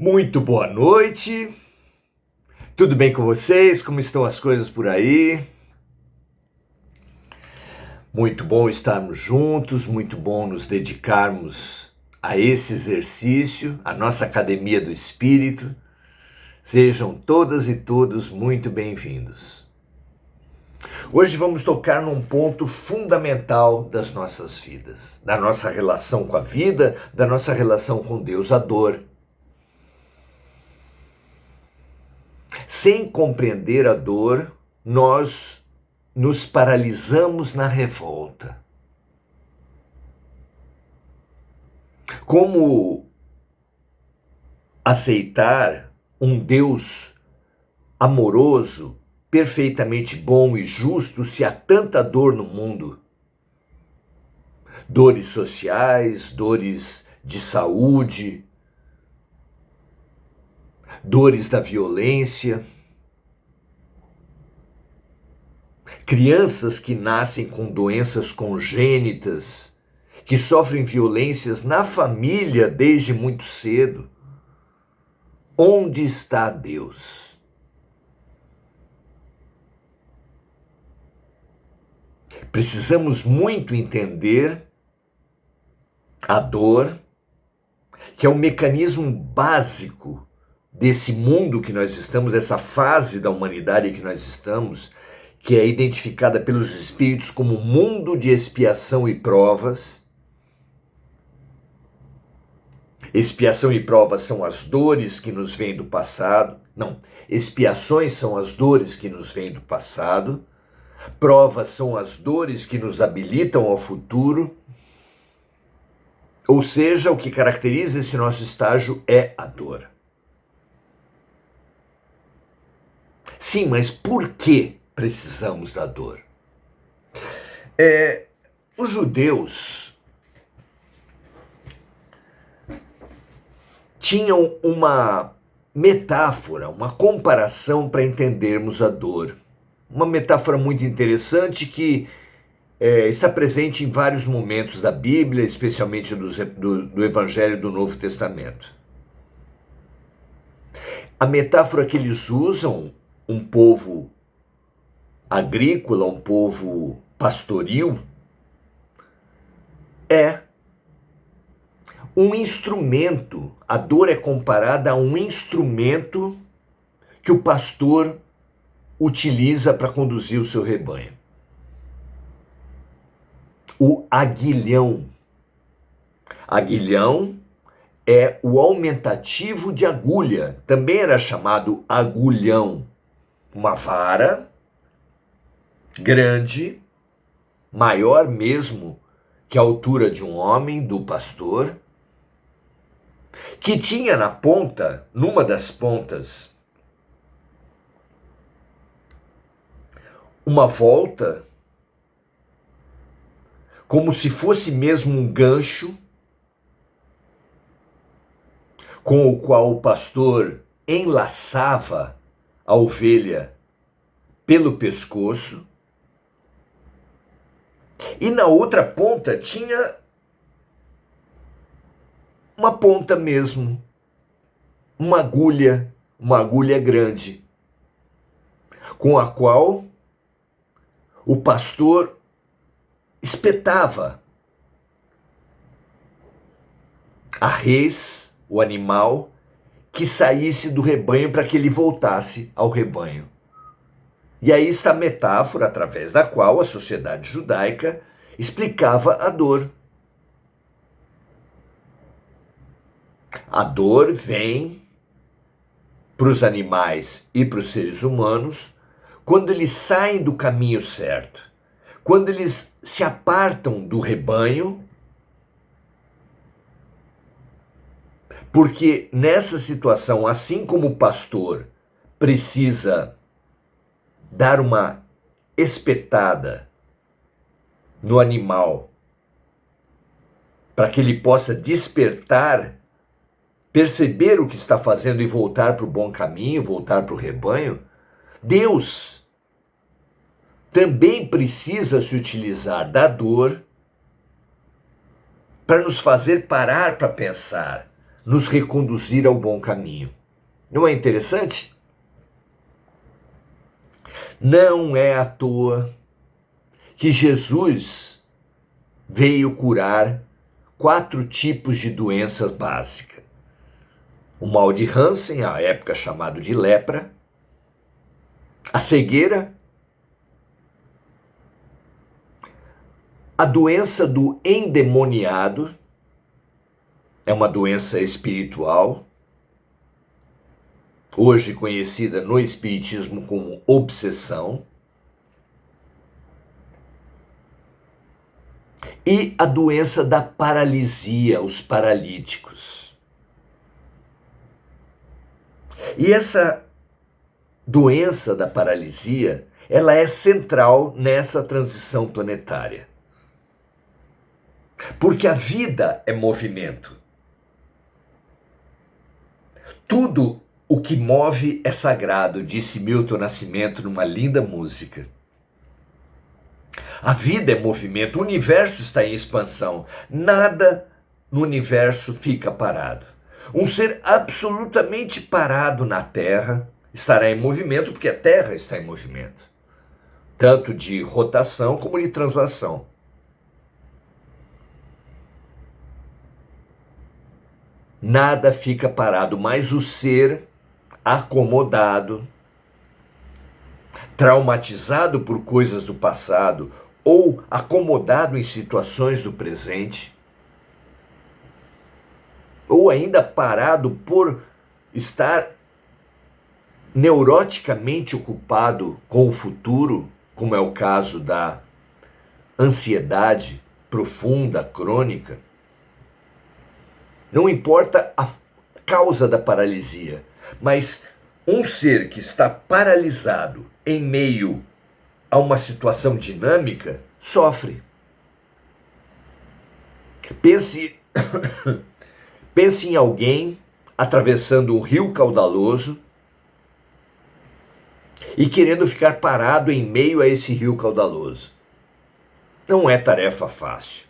Muito boa noite, tudo bem com vocês? Como estão as coisas por aí? Muito bom estarmos juntos, muito bom nos dedicarmos a esse exercício, a nossa Academia do Espírito. Sejam todas e todos muito bem-vindos. Hoje vamos tocar num ponto fundamental das nossas vidas, da nossa relação com a vida, da nossa relação com Deus, a dor. Sem compreender a dor, nós nos paralisamos na revolta. Como aceitar um Deus amoroso, perfeitamente bom e justo, se há tanta dor no mundo? Dores sociais, dores de saúde, dores da violência, crianças que nascem com doenças congênitas, que sofrem violências na família desde muito cedo. Onde está Deus? Precisamos muito entender a dor, que é um mecanismo básico desse mundo que nós estamos, dessa fase da humanidade que nós estamos, que é identificada pelos espíritos como mundo de expiação e provas. Expiação e provas são as dores que nos vêm do passado. Não, expiações são as dores que nos vêm do passado. Provas são as dores que nos habilitam ao futuro. Ou seja, o que caracteriza esse nosso estágio é a dor. Sim, mas por que precisamos da dor? Os judeus tinham uma metáfora, uma comparação para entendermos a dor. Uma metáfora muito interessante que está presente em vários momentos da Bíblia, especialmente do Evangelho do Novo Testamento. A metáfora que eles usam, um povo agrícola, um povo pastoril, é um instrumento. A dor é comparada a um instrumento que o pastor utiliza para conduzir o seu rebanho. O aguilhão. Aguilhão é o aumentativo de agulha, também era chamado agulhão. Uma vara grande, maior mesmo que a altura de um homem, do pastor, que tinha na ponta, numa das pontas, uma volta, como se fosse mesmo um gancho, com o qual o pastor enlaçava a ovelha pelo pescoço, e na outra ponta tinha uma ponta mesmo, uma agulha grande, com a qual o pastor espetava a res, o animal, que saísse do rebanho para que ele voltasse ao rebanho. E aí está a metáfora através da qual a sociedade judaica explicava a dor. A dor vem para os animais e para os seres humanos quando eles saem do caminho certo, quando eles se apartam do rebanho, porque nessa situação, assim como o pastor precisa dar uma espetada no animal para que ele possa despertar, perceber o que está fazendo e voltar para o bom caminho, voltar para o rebanho, Deus também precisa se utilizar da dor para nos fazer parar para pensar. nos reconduzir ao bom caminho. Não é interessante? Não é à toa que Jesus veio curar 4 tipos de doenças básicas. O mal de Hansen, à época chamado de lepra, a cegueira, a doença do endemoniado, é uma doença espiritual, hoje conhecida no espiritismo como obsessão, e a doença da paralisia, os paralíticos. E essa doença da paralisia, ela é central nessa transição planetária. Porque a vida é movimento. Tudo o que move é sagrado, disse Milton Nascimento numa linda música. A vida é movimento, o universo está em expansão. Nada no universo fica parado. Um ser absolutamente parado na Terra estará em movimento, porque a Terra está em movimento. Tanto de rotação como de translação. Nada fica parado, mas o ser acomodado, traumatizado por coisas do passado ou acomodado em situações do presente, ou ainda parado por estar neuroticamente ocupado com o futuro, como é o caso da ansiedade profunda, crônica. Não importa a causa da paralisia, mas um ser que está paralisado em meio a uma situação dinâmica sofre. Pense em alguém atravessando um rio caudaloso e querendo ficar parado em meio a esse rio caudaloso. Não é tarefa fácil.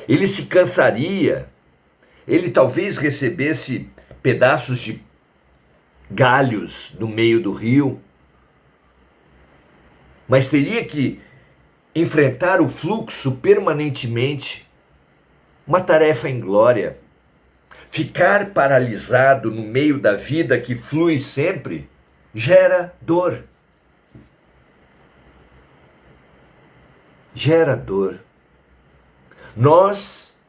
Ele se cansaria, ele talvez recebesse pedaços de galhos no meio do rio, mas teria que enfrentar o fluxo permanentemente, uma tarefa inglória. Ficar paralisado no meio da vida que flui sempre gera dor. Gera dor. Nós,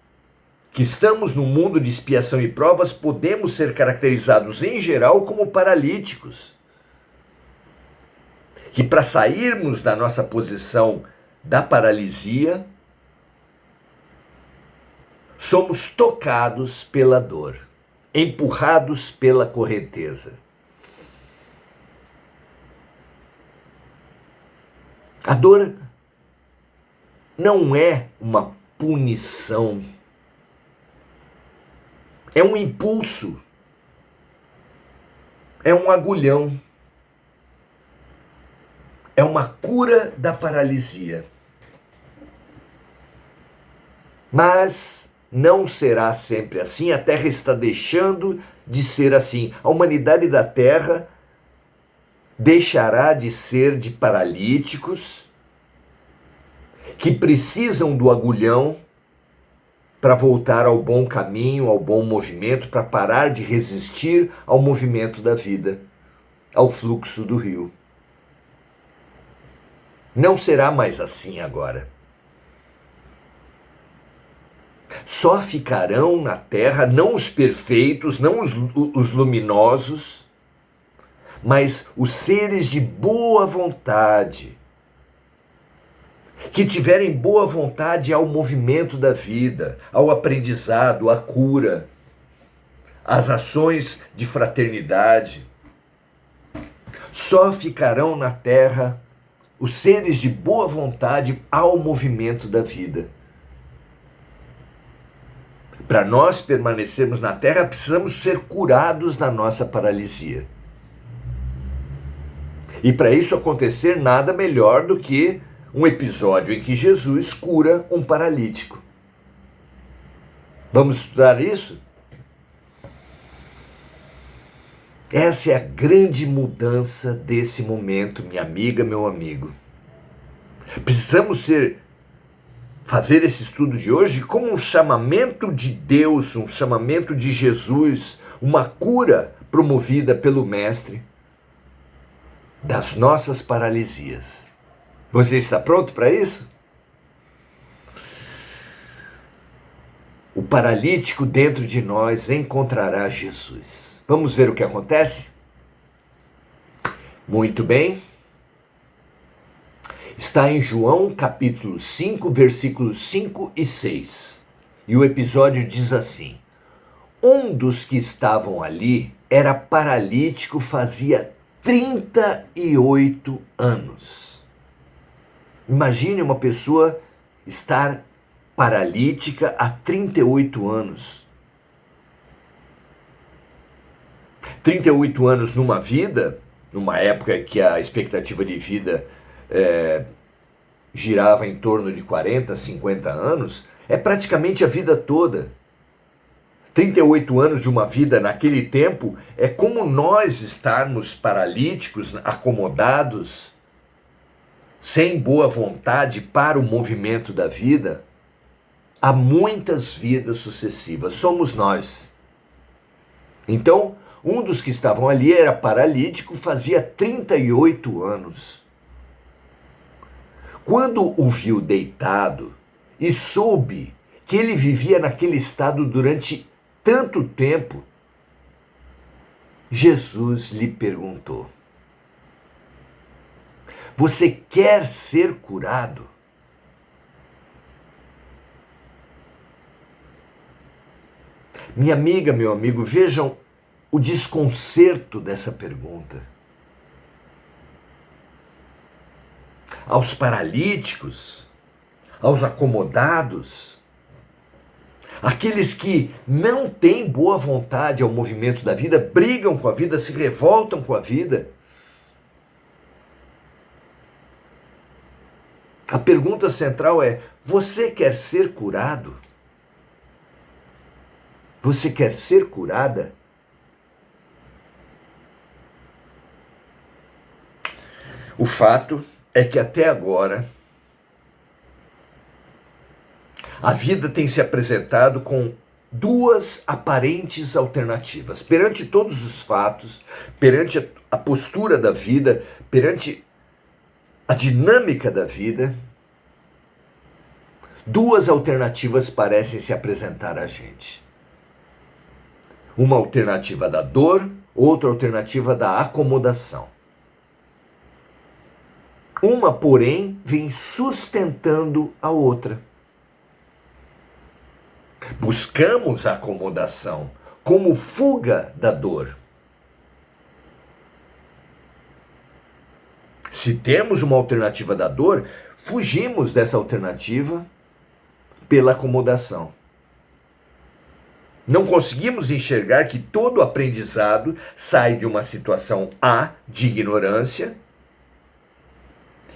que estamos no mundo de expiação e provas, podemos ser caracterizados em geral como paralíticos. Que para sairmos da nossa posição da paralisia, somos tocados pela dor, empurrados pela correnteza. A dor não é uma punição, é um impulso, é um agulhão, é uma cura da paralisia. Mas não será sempre assim, a Terra está deixando de ser assim. A humanidade da Terra deixará de ser de paralíticos que precisam do agulhão para voltar ao bom caminho, ao bom movimento, para parar de resistir ao movimento da vida, ao fluxo do rio. Não será mais assim agora. Só ficarão na Terra não os perfeitos, não os luminosos, mas os seres de boa vontade, que tiverem boa vontade ao movimento da vida, ao aprendizado, à cura, às ações de fraternidade. Só ficarão na Terra os seres de boa vontade ao movimento da vida. Para nós permanecermos na Terra, precisamos ser curados da nossa paralisia. E para isso acontecer, nada melhor do que um episódio em que Jesus cura um paralítico. Vamos estudar isso? Essa é a grande mudança desse momento, minha amiga, meu amigo. Precisamos fazer esse estudo de hoje como um chamamento de Deus, um chamamento de Jesus, uma cura promovida pelo Mestre das nossas paralisias. Você está pronto para isso? O paralítico dentro de nós encontrará Jesus. Vamos ver o que acontece? Muito bem. Está em João capítulo 5, versículos 5 e 6. E o episódio diz assim: um dos que estavam ali era paralítico fazia 38 anos. Imagine uma pessoa estar paralítica há 38 anos. 38 anos numa vida, numa época que a expectativa de vida girava em torno de 40, 50 anos, é praticamente a vida toda. 38 anos de uma vida naquele tempo é como nós estarmos paralíticos, acomodados, sem boa vontade para o movimento da vida, há muitas vidas sucessivas. Somos nós. Então, um dos que estavam ali era paralítico, fazia 38 anos. Quando o viu deitado e soube que ele vivia naquele estado durante tanto tempo, Jesus lhe perguntou: você quer ser curado? Minha amiga, meu amigo, vejam o desconcerto dessa pergunta. Aos paralíticos, aos acomodados, aqueles que não têm boa vontade ao movimento da vida, brigam com a vida, se revoltam com a vida. A pergunta central é: você quer ser curado? Você quer ser curada? O fato é que até agora a vida tem se apresentado com duas aparentes alternativas. Perante todos os fatos, perante a postura da vida, perante a dinâmica da vida, duas alternativas parecem se apresentar a gente. Uma alternativa da dor, outra alternativa da acomodação. Uma, porém, vem sustentando a outra. Buscamos a acomodação como fuga da dor. Se temos uma alternativa da dor, fugimos dessa alternativa pela acomodação. Não conseguimos enxergar que todo aprendizado sai de uma situação A, de ignorância,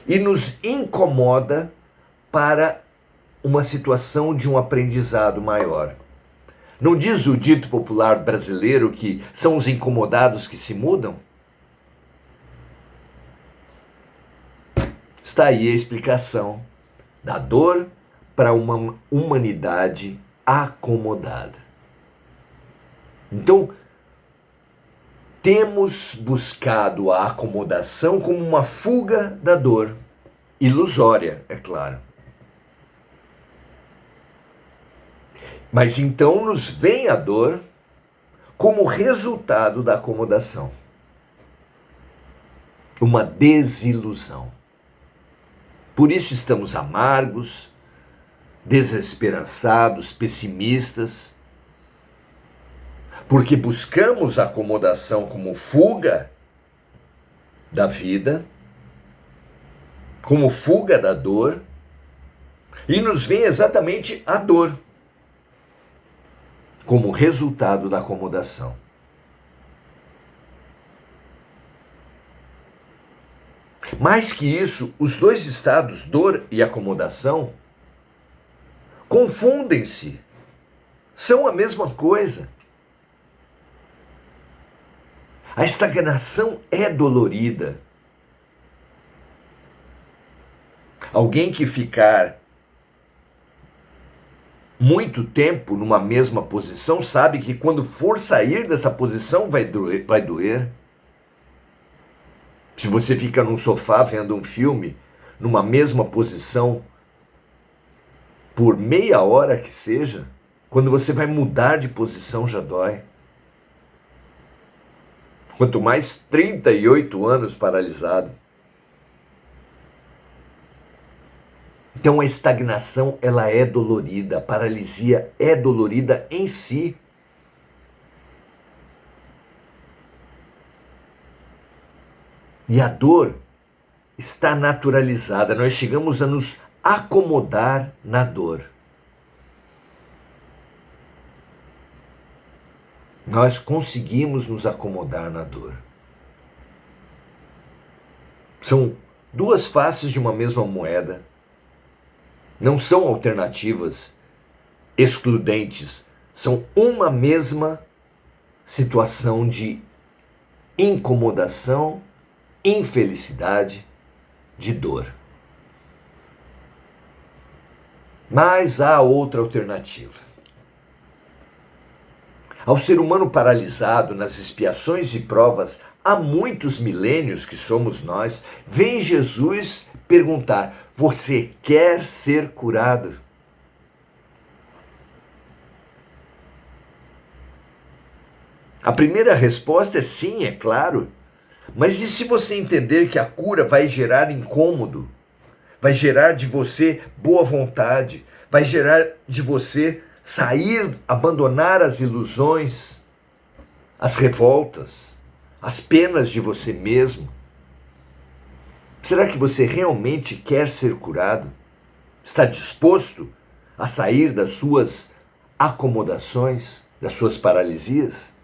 e nos incomoda para uma situação de um aprendizado maior. Não diz o dito popular brasileiro que são os incomodados que se mudam? Está aí a explicação da dor para uma humanidade acomodada. Então, temos buscado a acomodação como uma fuga da dor, ilusória, é claro. Mas então nos vem a dor como resultado da acomodação. Uma desilusão. Por isso estamos amargos, desesperançados, pessimistas, porque buscamos a acomodação como fuga da vida, como fuga da dor, e nos vem exatamente a dor como resultado da acomodação. Mais que isso, os dois estados, dor e acomodação, confundem-se, são a mesma coisa. A estagnação é dolorida. Alguém que ficar muito tempo numa mesma posição sabe que quando for sair dessa posição vai doer. Se você fica num sofá vendo um filme, numa mesma posição, por meia hora que seja, quando você vai mudar de posição já dói. Quanto mais 38 anos paralisado. Então a estagnação, ela é dolorida, a paralisia é dolorida em si. E a dor está naturalizada, nós chegamos a nos acomodar na dor. Nós conseguimos nos acomodar na dor. São duas faces de uma mesma moeda. Não são alternativas excludentes. São uma mesma situação de incomodação, infelicidade, de dor. Mas há outra alternativa. Ao ser humano paralisado nas expiações e provas há muitos milênios que somos nós, vem Jesus perguntar: você quer ser curado? A primeira resposta é sim, é claro. Mas e se você entender que a cura vai gerar incômodo? Vai gerar de você boa vontade? Vai gerar de você sair, abandonar as ilusões, as revoltas, as penas de você mesmo? Será que você realmente quer ser curado? Está disposto a sair das suas acomodações, das suas paralisias?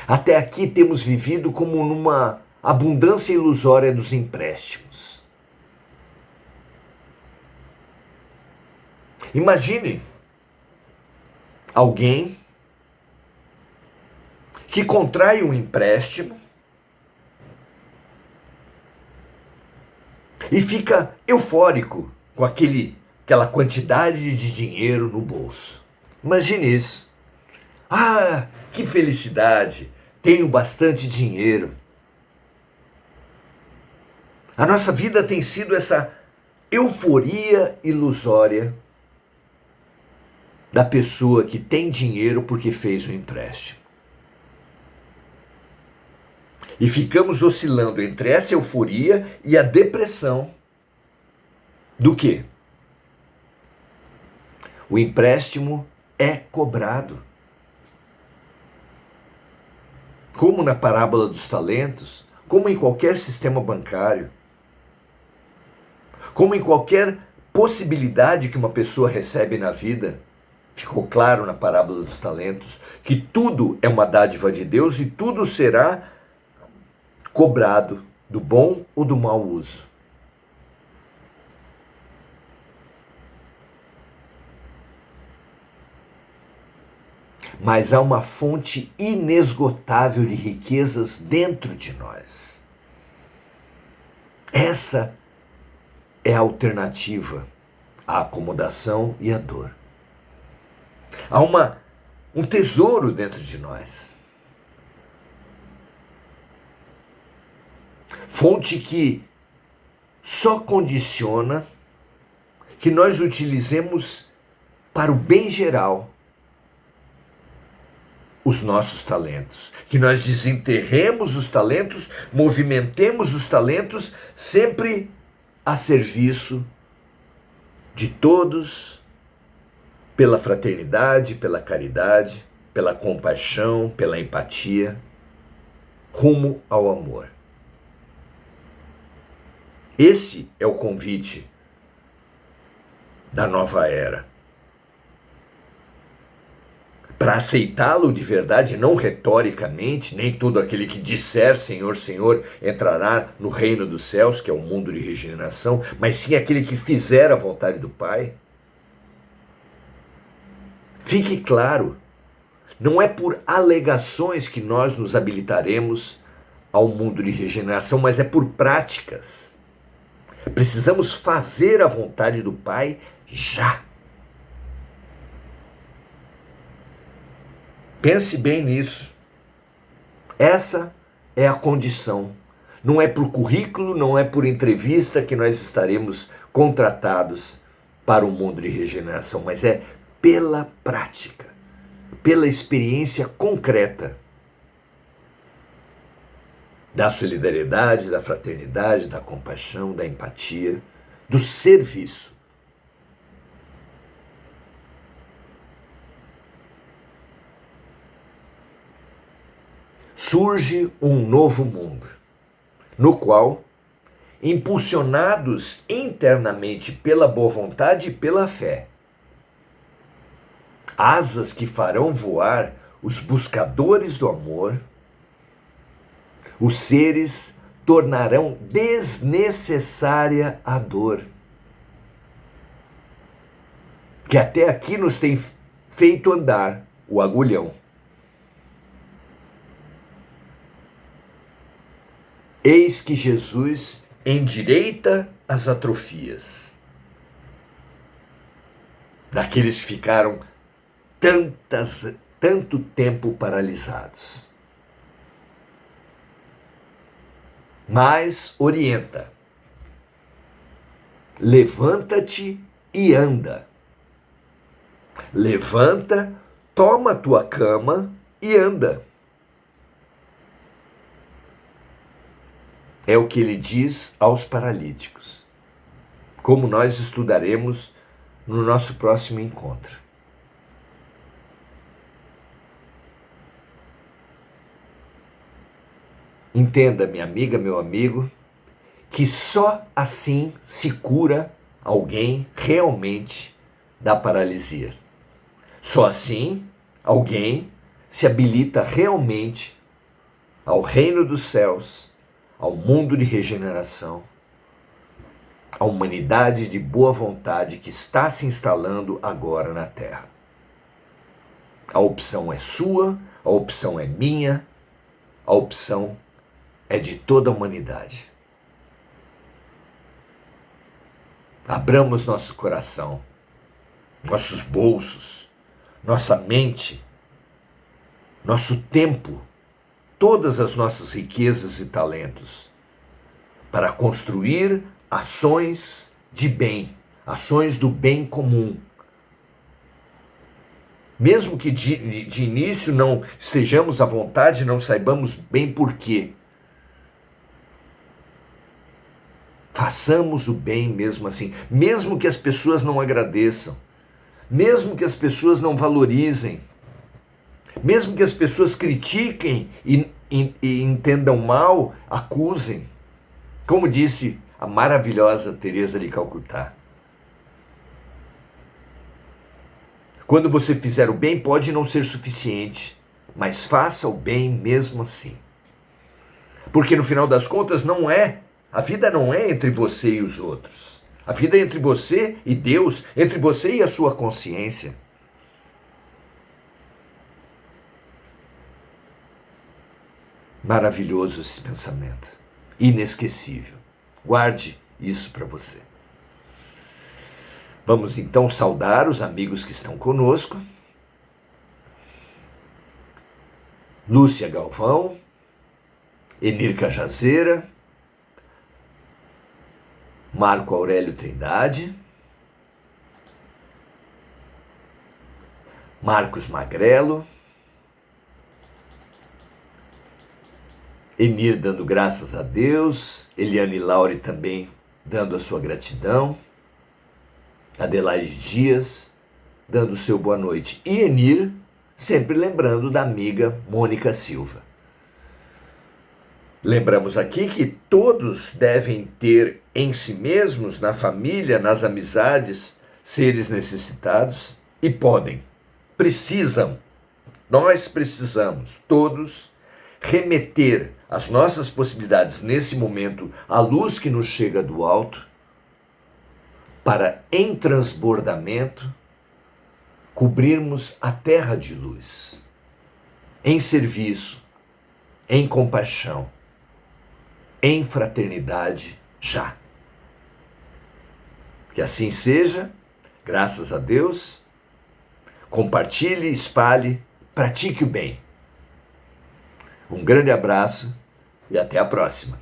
Até aqui temos vivido como numa abundância ilusória dos empréstimos. Imagine alguém que contrai um empréstimo e fica eufórico com aquela quantidade de dinheiro no bolso. Imagine isso. Ah, que felicidade! Tenho bastante dinheiro. A nossa vida tem sido essa euforia ilusória da pessoa que tem dinheiro porque fez um empréstimo. E ficamos oscilando entre essa euforia e a depressão. Do quê? O empréstimo é cobrado. Como na parábola dos talentos, como em qualquer sistema bancário, como em qualquer possibilidade que uma pessoa recebe na vida. Ficou claro na parábola dos talentos que tudo é uma dádiva de Deus e tudo será cobrado do bom ou do mau uso. Mas há uma fonte inesgotável de riquezas dentro de nós. Essa é a alternativa à acomodação e à dor. Há um tesouro dentro de nós. Fonte que só condiciona que nós utilizemos para o bem geral os nossos talentos, que nós desenterremos os talentos, movimentemos os talentos sempre a serviço de todos, pela fraternidade, pela caridade, pela compaixão, pela empatia, rumo ao amor. Esse é o convite da nova era. Para aceitá-lo de verdade, não retoricamente, nem todo aquele que disser Senhor, Senhor entrará no reino dos céus, que é o mundo de regeneração, mas sim aquele que fizer a vontade do Pai. Fique claro, não é por alegações que nós nos habilitaremos ao mundo de regeneração, mas é por práticas. Precisamos fazer a vontade do Pai já. Pense bem nisso. Essa é a condição. Não é por currículo, não é por entrevista que nós estaremos contratados para o mundo de regeneração, mas é pela prática, pela experiência concreta da solidariedade, da fraternidade, da compaixão, da empatia, do serviço. Surge um novo mundo, no qual, impulsionados internamente pela boa vontade e pela fé, asas que farão voar os buscadores do amor, os seres tornarão desnecessária a dor, que até aqui nos tem feito andar o agulhão. Eis que Jesus endireita as atrofias daqueles que ficaram tanto tempo paralisados. Mas orienta. Levanta-te e anda. Levanta, toma a tua cama e anda. É o que ele diz aos paralíticos, como nós estudaremos no nosso próximo encontro. Entenda, minha amiga, meu amigo, que só assim se cura alguém realmente da paralisia. Só assim alguém se habilita realmente ao reino dos céus, ao mundo de regeneração, à humanidade de boa vontade que está se instalando agora na Terra. A opção é sua, a opção é minha, a opção é de toda a humanidade. Abramos nosso coração, nossos bolsos, nossa mente, nosso tempo, todas as nossas riquezas e talentos, para construir ações de bem, ações do bem comum. Mesmo que de início não estejamos à vontade, não saibamos bem porquê. Façamos o bem mesmo assim, mesmo que as pessoas não agradeçam, mesmo que as pessoas não valorizem, mesmo que as pessoas critiquem e entendam mal, acusem. Como disse a maravilhosa Teresa de Calcutá. Quando você fizer o bem, pode não ser suficiente, mas faça o bem mesmo assim. Porque no final das contas a vida não é entre você e os outros. A vida é entre você e Deus, entre você e a sua consciência. Maravilhoso esse pensamento. Inesquecível. Guarde isso para você. Vamos então saudar os amigos que estão conosco. Lúcia Galvão, Enir Cajazeira, Marco Aurélio Trindade, Marcos Magrelo, Enir dando graças a Deus, Eliane Laure também dando a sua gratidão, Adelaide Dias dando o seu boa noite, e Enir sempre lembrando da amiga Mônica Silva. Lembramos aqui que todos devem ter em si mesmos, na família, nas amizades, seres necessitados e nós precisamos todos remeter as nossas possibilidades nesse momento à luz que nos chega do alto, para em transbordamento cobrirmos a terra de luz, em serviço, em compaixão, em fraternidade já. Que assim seja, graças a Deus. Compartilhe, espalhe, pratique o bem. Um grande abraço e até a próxima.